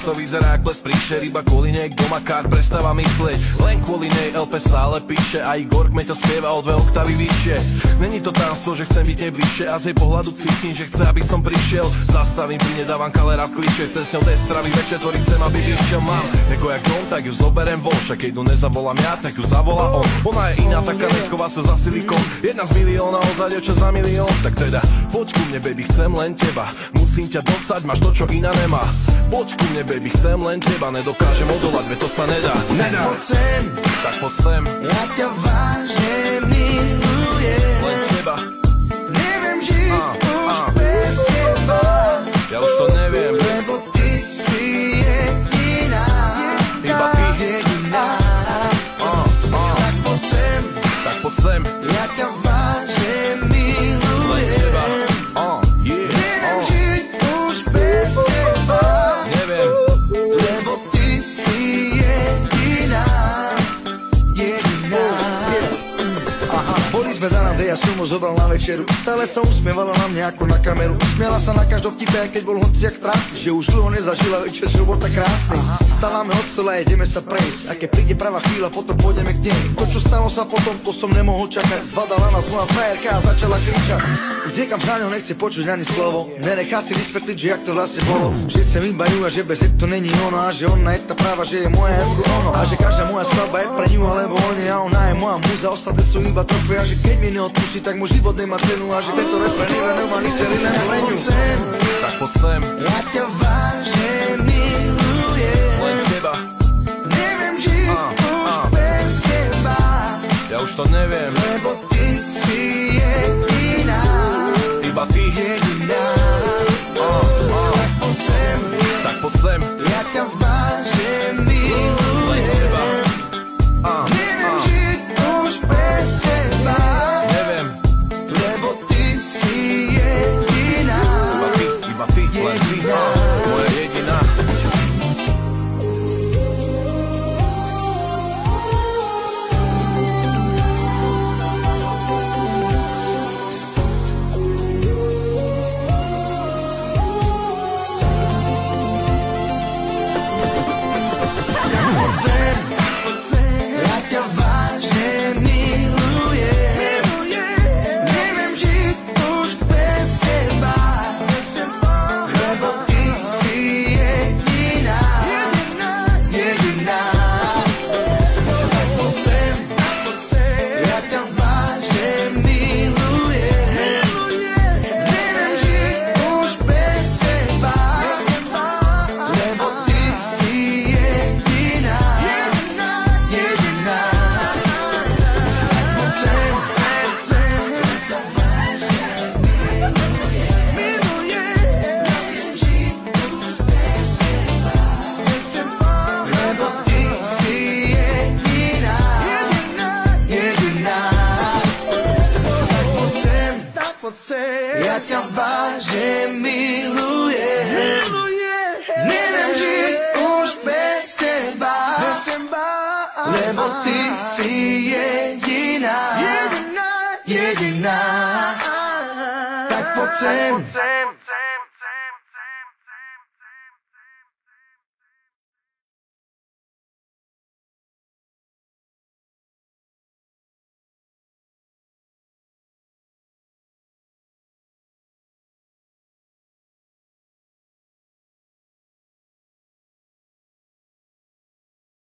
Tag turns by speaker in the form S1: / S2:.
S1: to vyzerá jak ples príšer, iba kvôli nej doma kár prestáva myslieť. Len kvôli nej LP stále píše a Igor Kmeťa spieva o 2 oktávy vyššie. Není to tajomstvo, že chcem byť nej bližšie a z jej pohľadu cítim, že chce, aby som prišiel. Zastavím, pri nedávam kalera v kliše, chcem s ňou tej stravy večer, ktorý chcem, aby vyšiel. Mám ego jak dom, tak ju zoberem von, však keď ju nezavolám ja, tak ju zavolá on. Ona je iná, taká neschová sa za silikon, jedna z milióna, ozaj dievča za milión. Tak teda, poď ku mne, baby, chcem len teba. Musím ťa dostať, máš to, čo iná nemá. Poď ku mne, baby, chcem len teba. Nedokážem odolať, veď to sa nedá.
S2: Tak poď sem,
S1: tak poď sem.
S2: Ja ťa vážne milujem.
S1: Len teba.
S2: Neviem žiť už bez teba.
S1: Ja už to neviem.
S2: Lebo ty si jediná.
S1: Iba ty.
S2: Jediná. Tak poď sem,
S1: tak poď sem.
S2: Ja ťa vážne milujem.
S1: Len teba.
S2: Neviem žiť už bez teba.
S1: Neviem.
S2: Lebo ty si jediná. Jediná. Boli sme za rande, ja som ho zobral na večeru. Stále sa usmievala na mňa ako na kameru. Smiala sa na každom vtipe, aj keď bol hociak trápny. Že už dlho nezažila večer, že bol tak krásny. Stávame od stola a ideme sa prejsť. A keď príde pravá chvíľa, potom pôjdeme k nej. To, čo stalo sa potom, to som nemohol čakať. Zvadala nás moja frajerka a začala kričať. Už niekam za ňou nechce počuť ani slovo. Nenechá si vysvetliť, že jak to vlastne bolo. Že chcem iba ňu a že bez to není ono. A že ona je tá práva, že je moja ako ono. A že každá moja skladba je pre ňu alebo oni. A ona je moja múza, ostatné sú iba trofej. A že keď mi neodpustí, tak môj život nemá cenu. A že tento refrén nemá nič celý len pre ňu.
S1: Tak poď sem.
S2: Ja ťa vážne milujem.
S1: Len teba.
S2: Neviem žiť už bez teba.
S1: Ja už to neviem.
S2: Lebo ty si jediná.
S1: Iba ty.
S2: Jediná. Tak poď sem.
S1: Tak poď sem.
S2: Ja ťa vážne milujem.
S1: Len teba.
S2: Neviem žiť už bez teba.
S1: Neviem.
S2: Lebo ty si jediná.
S1: Iba ty, len ty. Moja jediná.
S2: Ja ťa vážne milujem. Neviem žiť už bez teba. Lebo ty si jediná. Jediná. Tak poď sem. Ja ťa vážne milujem. Neviem žiť už bez teba. Lebo ty si jediná. Jediná. Lebo ty si jediná. Jediná. Tak poď sem. Ja ťa vážne milujem. Neviem žiť už bez teba. Lebo ty si jediná. Jediná. Tak poď sem.